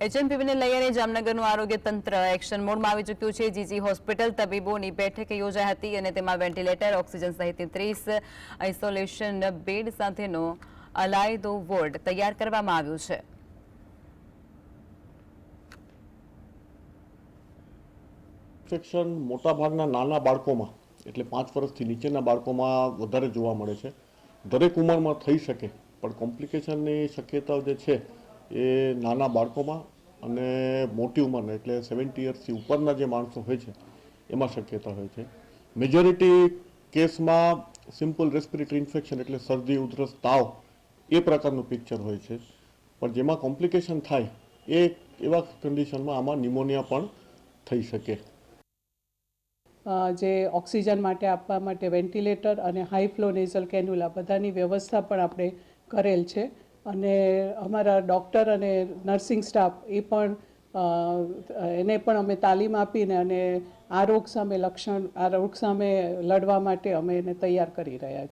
એચએમપીવીને લઈને જામનગરનું આરોગ્ય તંત્ર એક્શન મોડમાં આવી ચૂક્યું છે। જીજી હોસ્પિટલ તબીબોની બેઠક યોજાઈ હતી અને તેમાં વેન્ટિલેટર, ઓક્સિજન સહિતની 30 આઇસોલેશન બેડ સાથેનો અલાયદો વોર્ડ તૈયાર કરવામાં આવ્યો છે। ઇન્ફેક્શન મોટાભાગના નાના બાળકોમાં એટલે 5 વર્ષથી નીચેના બાળકોમાં વધારે જોવા મળે છે। દરેક ઉંમરમાં થઈ શકે પણ કોમ્પ્લિકેશનની શક્યતાઓ જે છે એ નાના બાળકોમાં અને મોટી ઉંમરના એટલે 70 યર્સથી ઉપરના જે માણસો હોય છે એમાં શક્યતા હોય છે। મેજોરિટી કેસમાં સિમ્પલ રેસ્પિરેટરી ઇન્ફેક્શન એટલે શરદી, ઉધરસ, તાવ એ પ્રકારનું પિક્ચર હોય છે, પણ જેમાં કોમ્પ્લિકેશન થાય એ એવા કન્ડિશનમાં આમાં ન્યુમોનિયા પણ થઈ શકે। જે ઓક્સિજન માટે આપવા માટે વેન્ટિલેટર અને હાઈ ફ્લો નેઝલ કેન્યુલા બધાની વ્યવસ્થા પણ આપણે કરેલ છે અને અમારા ડૉક્ટર અને નર્સિંગ સ્ટાફ એને પણ અમે તાલીમ આપીને અને આ રોગ સામે લડવા માટે અમે એને તૈયાર કરી રહ્યા છીએ।